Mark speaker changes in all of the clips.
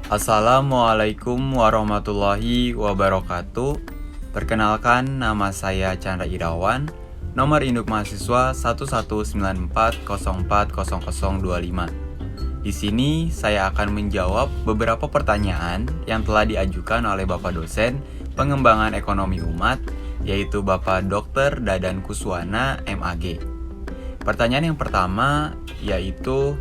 Speaker 1: Assalamualaikum warahmatullahi wabarakatuh. Perkenalkan, nama saya Chandra Irawan. Nomor induk mahasiswa 1194040025. Di sini saya akan menjawab beberapa pertanyaan yang telah diajukan oleh Bapak dosen Pengembangan Ekonomi Umat, yaitu Bapak Dr. Dadan Kuswana, MAG. Pertanyaan yang pertama yaitu,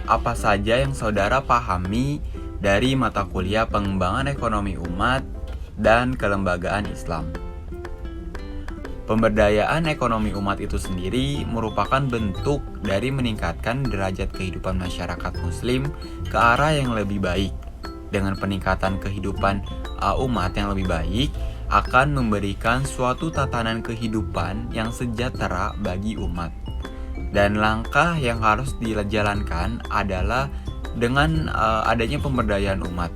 Speaker 1: apa saja yang saudara pahami dari mata kuliah Pengembangan Ekonomi Umat dan Kelembagaan Islam? Pemberdayaan ekonomi umat itu sendiri merupakan bentuk dari meningkatkan derajat kehidupan masyarakat muslim ke arah yang lebih baik. Dengan peningkatan kehidupan umat yang lebih baik akan memberikan suatu tatanan kehidupan yang sejahtera bagi umat. Dan langkah yang harus dijalankan adalah dengan adanya pemberdayaan umat.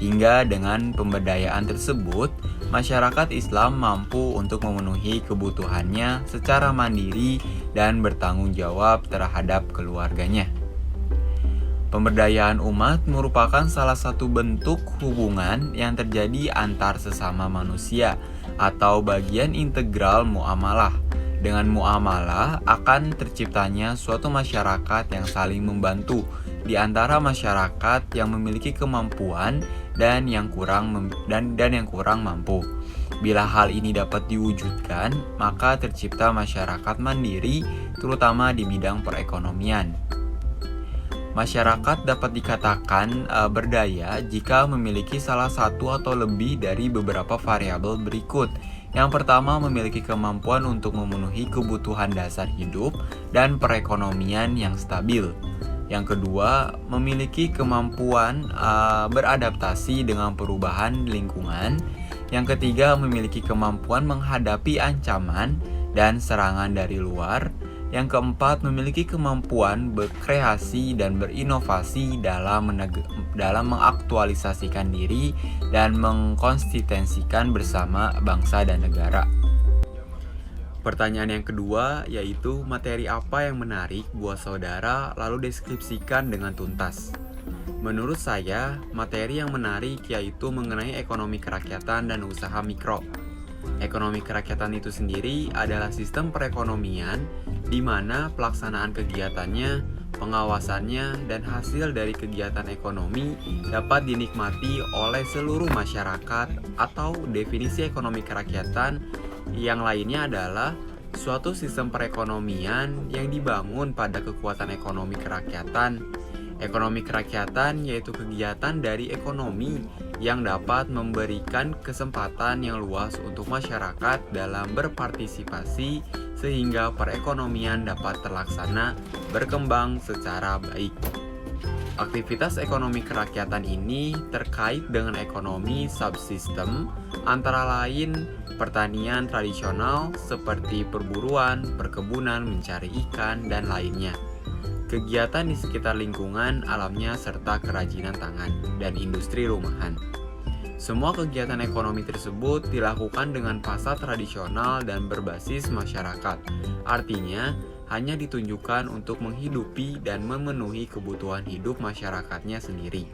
Speaker 1: Hingga dengan pemberdayaan tersebut, masyarakat Islam mampu untuk memenuhi kebutuhannya secara mandiri dan bertanggung jawab terhadap keluarganya. Pemberdayaan umat merupakan salah satu bentuk hubungan yang terjadi antar sesama manusia atau bagian integral muamalah. Dengan muamalah akan terciptanya suatu masyarakat yang saling membantu di antara masyarakat yang memiliki kemampuan dan yang kurang mampu. Bila hal ini dapat diwujudkan, maka tercipta masyarakat mandiri, terutama di bidang perekonomian. Masyarakat dapat dikatakan berdaya jika memiliki salah satu atau lebih dari beberapa variabel berikut. Yang pertama, memiliki kemampuan untuk memenuhi kebutuhan dasar hidup dan perekonomian yang stabil. Yang kedua, memiliki kemampuan beradaptasi dengan perubahan lingkungan. Yang ketiga, memiliki kemampuan menghadapi ancaman dan serangan dari luar. Yang keempat, memiliki kemampuan berkreasi dan berinovasi dalam mengaktualisasikan diri dan mengkonsistensikan bersama bangsa dan negara. Pertanyaan yang kedua yaitu, materi apa yang menarik buat saudara lalu deskripsikan dengan tuntas. Menurut saya, materi yang menarik yaitu mengenai ekonomi kerakyatan dan usaha mikro. Ekonomi kerakyatan itu sendiri adalah sistem perekonomian di mana pelaksanaan kegiatannya, pengawasannya, dan hasil dari kegiatan ekonomi dapat dinikmati oleh seluruh masyarakat. Atau definisi ekonomi kerakyatan yang lainnya adalah suatu sistem perekonomian yang dibangun pada kekuatan ekonomi kerakyatan. Ekonomi kerakyatan yaitu kegiatan dari ekonomi yang dapat memberikan kesempatan yang luas untuk masyarakat dalam berpartisipasi sehingga perekonomian dapat terlaksana berkembang secara baik. Aktivitas ekonomi kerakyatan ini terkait dengan ekonomi subsistem, antara lain pertanian tradisional seperti perburuan, perkebunan, mencari ikan, dan lainnya. Kegiatan di sekitar lingkungan alamnya serta kerajinan tangan dan industri rumahan. Semua kegiatan ekonomi tersebut dilakukan dengan pasar tradisional dan berbasis masyarakat. Artinya, hanya ditunjukkan untuk menghidupi dan memenuhi kebutuhan hidup masyarakatnya sendiri.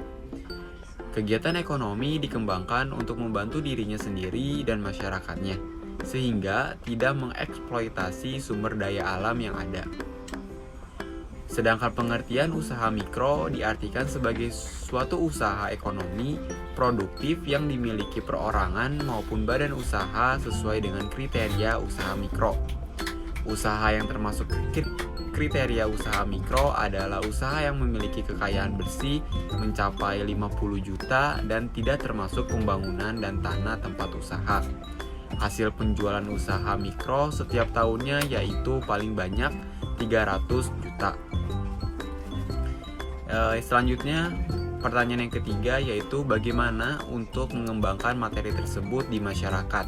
Speaker 1: Kegiatan ekonomi dikembangkan untuk membantu dirinya sendiri dan masyarakatnya, sehingga tidak mengeksploitasi sumber daya alam yang ada. Sedangkan pengertian usaha mikro diartikan sebagai suatu usaha ekonomi produktif yang dimiliki perorangan maupun badan usaha sesuai dengan kriteria usaha mikro. Usaha yang termasuk kriteria usaha mikro adalah usaha yang memiliki kekayaan bersih mencapai 50 juta dan tidak termasuk pembangunan dan tanah tempat usaha. Hasil penjualan usaha mikro setiap tahunnya yaitu paling banyak 300 juta. Selanjutnya, pertanyaan yang ketiga yaitu bagaimana untuk mengembangkan materi tersebut di masyarakat.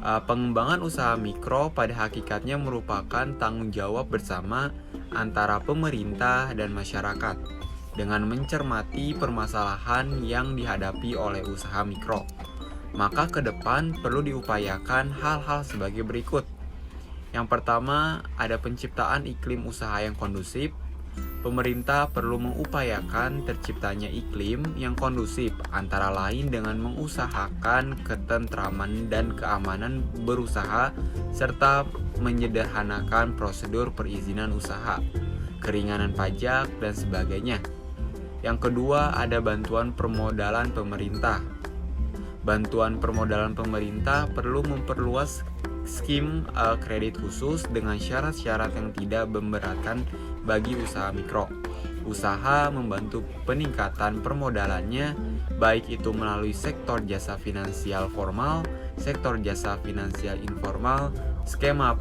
Speaker 1: Pengembangan usaha mikro pada hakikatnya merupakan tanggung jawab bersama antara pemerintah dan masyarakat dengan mencermati permasalahan yang dihadapi oleh usaha mikro. Maka ke depan perlu diupayakan hal-hal sebagai berikut. Yang pertama, ada penciptaan iklim usaha yang kondusif. Pemerintah perlu mengupayakan terciptanya iklim yang kondusif, antara lain dengan mengusahakan ketentraman dan keamanan berusaha serta menyederhanakan prosedur perizinan usaha, keringanan pajak, dan sebagainya. Yang kedua, ada bantuan permodalan pemerintah. Bantuan permodalan pemerintah perlu memperluas skim kredit khusus dengan syarat-syarat yang tidak memberatkan bagi usaha mikro. Usaha membantu peningkatan permodalannya, baik itu melalui sektor jasa finansial formal, sektor jasa finansial informal, skema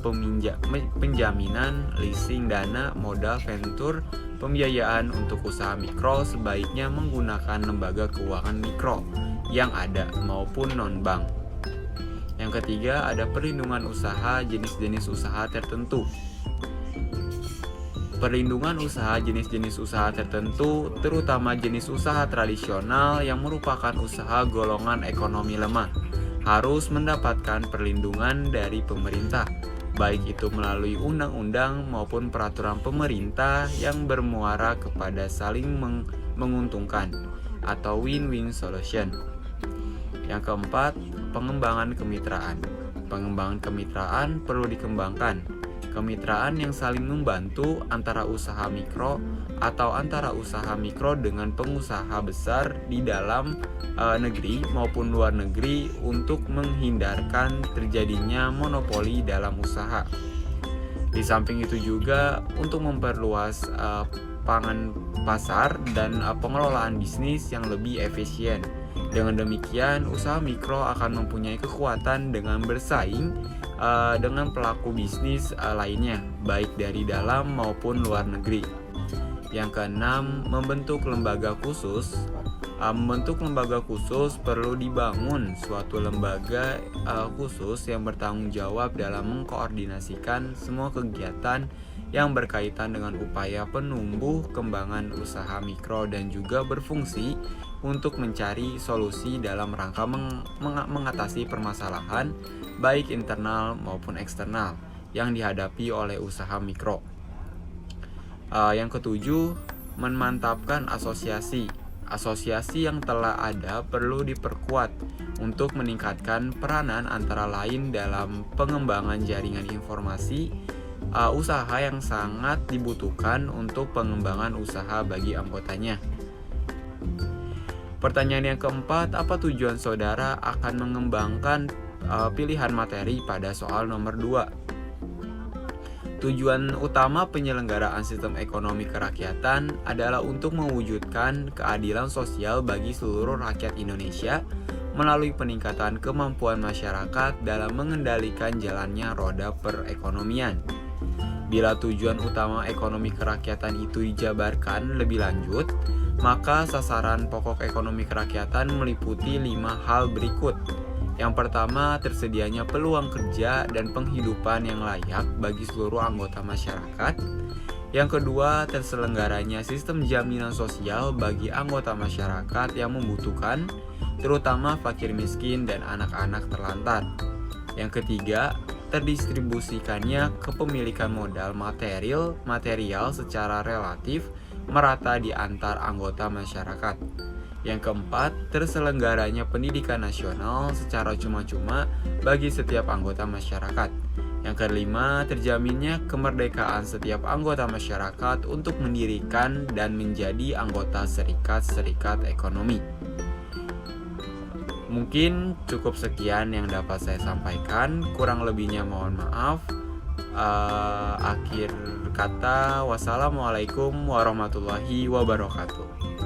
Speaker 1: penjaminan, leasing dana, modal venture, pembiayaan untuk usaha mikro sebaiknya menggunakan lembaga keuangan mikro yang ada maupun non-bank. Yang ketiga, ada perlindungan usaha jenis-jenis usaha tertentu. Perlindungan usaha jenis-jenis usaha tertentu, terutama jenis usaha tradisional yang merupakan usaha golongan ekonomi lemah, harus mendapatkan perlindungan dari pemerintah, baik itu melalui undang-undang maupun peraturan pemerintah yang bermuara kepada saling menguntungkan atau win-win solution. Yang keempat, pengembangan kemitraan. Pengembangan kemitraan perlu dikembangkan. Kemitraan yang saling membantu antara usaha mikro atau antara usaha mikro dengan pengusaha besar di dalam negeri maupun luar negeri untuk menghindarkan terjadinya monopoli dalam usaha. Di samping itu juga untuk memperluas pangan pasar dan pengelolaan bisnis yang lebih efisien. Dengan demikian, usaha mikro akan mempunyai kekuatan dengan bersaing dengan pelaku bisnis lainnya, baik dari dalam maupun luar negeri. Yang keenam, membentuk lembaga khusus. Membentuk lembaga khusus perlu dibangun suatu lembaga khusus yang bertanggung jawab dalam mengkoordinasikan semua kegiatan yang berkaitan dengan upaya penumbuh kembangan usaha mikro dan juga berfungsi untuk mencari solusi dalam rangka mengatasi permasalahan baik internal maupun eksternal yang dihadapi oleh usaha mikro. Yang ketujuh, memantapkan asosiasi. Asosiasi yang telah ada perlu diperkuat untuk meningkatkan peranan antara lain dalam pengembangan jaringan informasi usaha yang sangat dibutuhkan untuk pengembangan usaha bagi anggotanya. Pertanyaan yang keempat, apa tujuan saudara akan mengembangkan pilihan materi pada soal nomor 2? Tujuan utama penyelenggaraan sistem ekonomi kerakyatan adalah untuk mewujudkan keadilan sosial bagi seluruh rakyat Indonesia melalui peningkatan kemampuan masyarakat dalam mengendalikan jalannya roda perekonomian. Bila tujuan utama ekonomi kerakyatan itu dijabarkan lebih lanjut, maka sasaran pokok ekonomi kerakyatan meliputi 5 hal berikut. Yang pertama, tersedianya peluang kerja dan penghidupan yang layak bagi seluruh anggota masyarakat. Yang kedua, terselenggaranya sistem jaminan sosial bagi anggota masyarakat yang membutuhkan, terutama fakir miskin dan anak-anak terlantar. Yang ketiga, terdistribusikannya kepemilikan modal material secara relatif merata di antar anggota masyarakat. Yang keempat, terselenggaranya pendidikan nasional secara cuma-cuma bagi setiap anggota masyarakat. Yang kelima, terjaminnya kemerdekaan setiap anggota masyarakat untuk mendirikan dan menjadi anggota serikat-serikat ekonomi. Mungkin cukup sekian yang dapat saya sampaikan, kurang lebihnya mohon maaf. Akhir kata, wassalamualaikum warahmatullahi wabarakatuh.